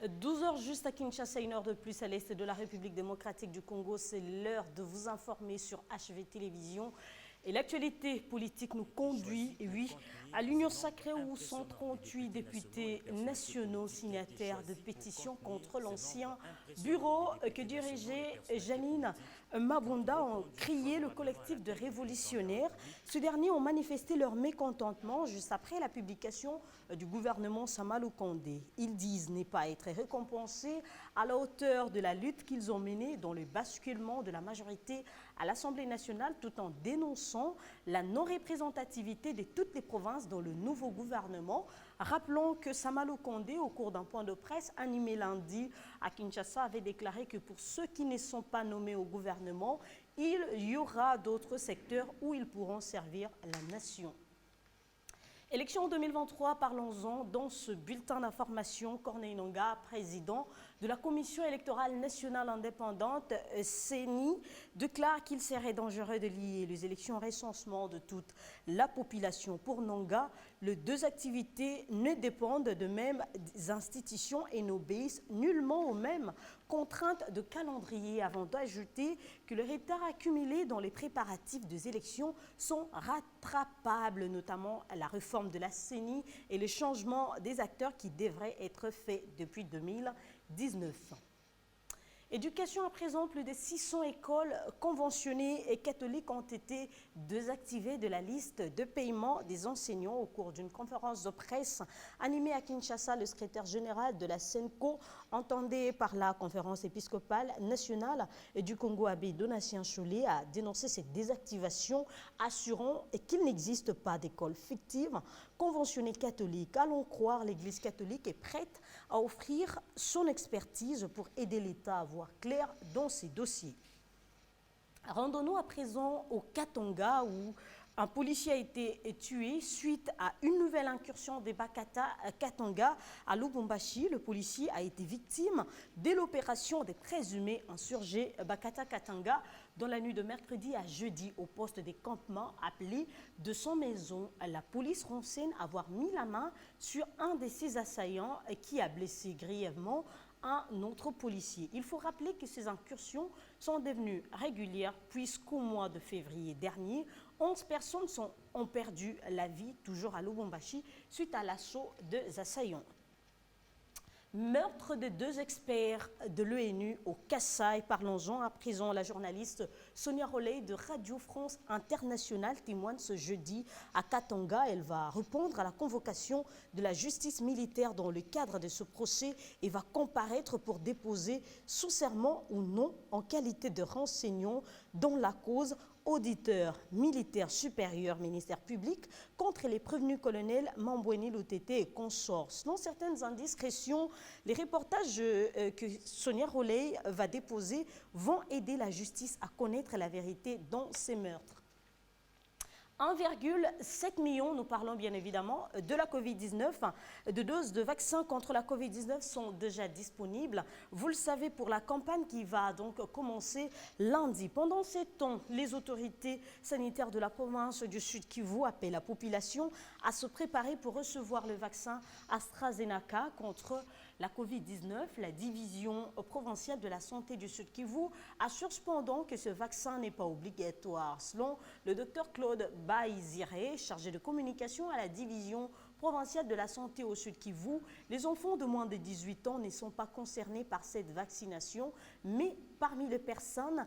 12 heures juste à Kinshasa, 1 heure de plus à l'est de la République démocratique du Congo. C'est l'heure de vous informer sur HV Télévision. Et l'actualité politique nous conduit, oui, à l'Union sacrée où 138 députés nationaux signataires de pétitions contre l'ancien bureau que dirigeait Janine Mabunda ont crié le collectif de révolutionnaires. Ces derniers ont manifesté leur mécontentement juste après la publication du gouvernement Samalou Kondé. Ils disent ne pas être récompensés à la hauteur de la lutte qu'ils ont menée dans le basculement de la majorité à l'Assemblée nationale tout en dénonçant la non-représentativité de toutes les provinces dans le nouveau gouvernement. Rappelons que Samalou Kondé, au cours d'un point de presse animé lundi à Kinshasa, avait déclaré que pour ceux qui ne sont pas nommés au gouvernement, il y aura d'autres secteurs où ils pourront servir la nation. Élection 2023, parlons-en dans ce bulletin d'information. Corneille Nangaa, président de la Commission électorale nationale indépendante, CENI, déclare qu'il serait dangereux de lier les élections au recensement de toute la population. Pour Nangaa, les deux activités ne dépendent de mêmes institutions et n'obéissent nullement aux mêmes contraintes de calendrier, avant d'ajouter que le retard accumulé dans les préparatifs des élections sont rattrapables, notamment la réforme de la CENI et le changement des acteurs qui devraient être faits depuis 2019. Éducation à présent, plus de 600 écoles conventionnées et catholiques ont été désactivées de la liste de paiement des enseignants au cours d'une conférence de presse animée à Kinshasa. Le secrétaire général de la SENCO, entendé par la conférence épiscopale nationale du Congo, Abbé Donatien Cholet, a dénoncé cette désactivation, assurant qu'il n'existe pas d'école fictive conventionnée catholique. Allons croire, l'Église catholique est prête à offrir son expertise pour aider l'État à voir clair dans ces dossiers. Rendons-nous à présent au Katanga où un policier a été tué suite à une nouvelle incursion des Bakata Katanga à Lubumbashi. Le policier a été victime de l'opération des présumés insurgés Bakata Katanga dans la nuit de mercredi à jeudi au poste des campements appelé de son maison. La police renseigne avoir mis la main sur un de ses assaillants qui a blessé grièvement un autre policier. Il faut rappeler que ces incursions sont devenues régulières puisqu'au mois de février dernier, 11 personnes ont perdu la vie, toujours à Lubumbashi, suite à l'assaut des assaillants. Meurtre de 2 experts de l'ONU au Kassai. Parlons-en à présent. La journaliste Sonia Roley de Radio France Internationale témoigne ce jeudi à Katanga. Elle va répondre à la convocation de la justice militaire dans le cadre de ce procès et va comparaître pour déposer sous serment ou non en qualité de renseignant dans la cause auditeur militaire supérieur ministère public contre les prévenus colonels Mambweni Lutete et consorts. Selon certaines indiscrétions, les reportages que Sonia Roley va déposer vont aider la justice à connaître la vérité dans ces meurtres. 1,7 million, nous parlons bien évidemment de la Covid-19. De doses de vaccins contre la Covid-19 sont déjà disponibles. Vous le savez, pour la campagne qui va donc commencer lundi. Pendant ces temps, les autorités sanitaires de la province du Sud Kivu appellent la population à se préparer pour recevoir le vaccin AstraZeneca contre la Covid-19. La division provinciale de la santé du Sud Kivu assure cependant que ce vaccin n'est pas obligatoire. Selon le docteur Claude Baïziré, chargé de communication à la division provinciale de la santé au Sud Kivu, les enfants de moins de 18 ans ne sont pas concernés par cette vaccination, mais parmi les personnes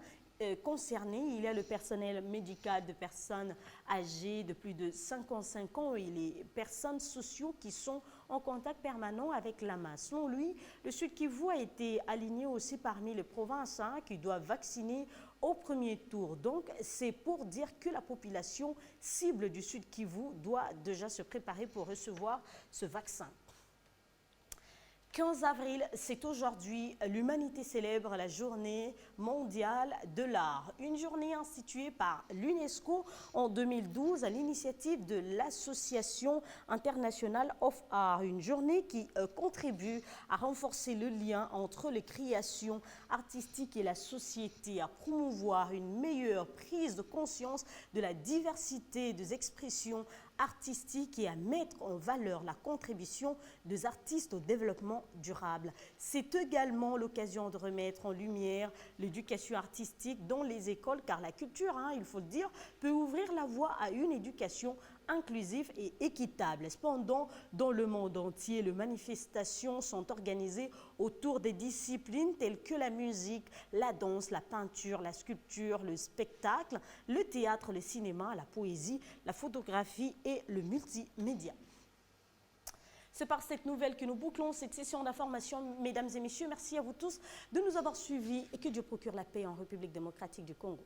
concernés, il y a le personnel médical de personnes âgées de plus de 55 ans et les personnes sociaux qui sont en contact permanent avec la masse. Selon lui, le Sud Kivu a été aligné aussi parmi les provinces qui doivent vacciner au premier tour. Donc, c'est pour dire que la population cible du Sud Kivu doit déjà se préparer pour recevoir ce vaccin. 15 avril, c'est aujourd'hui, l'humanité célèbre la journée mondiale de l'art. Une journée instituée par l'UNESCO en 2012 à l'initiative de l'Association internationale of art. Une journée qui contribue à renforcer le lien entre les créations artistiques et la société, à promouvoir une meilleure prise de conscience de la diversité des expressions artistique et à mettre en valeur la contribution des artistes au développement durable. C'est également l'occasion de remettre en lumière l'éducation artistique dans les écoles, car la culture, il faut le dire, peut ouvrir la voie à une éducation inclusive et équitable. Cependant, dans le monde entier, les manifestations sont organisées autour des disciplines telles que la musique, la danse, la peinture, la sculpture, le spectacle, le théâtre, le cinéma, la poésie, la photographie et le multimédia. C'est par cette nouvelle que nous bouclons cette session d'information. Mesdames et messieurs, merci à vous tous de nous avoir suivis et que Dieu procure la paix en République démocratique du Congo.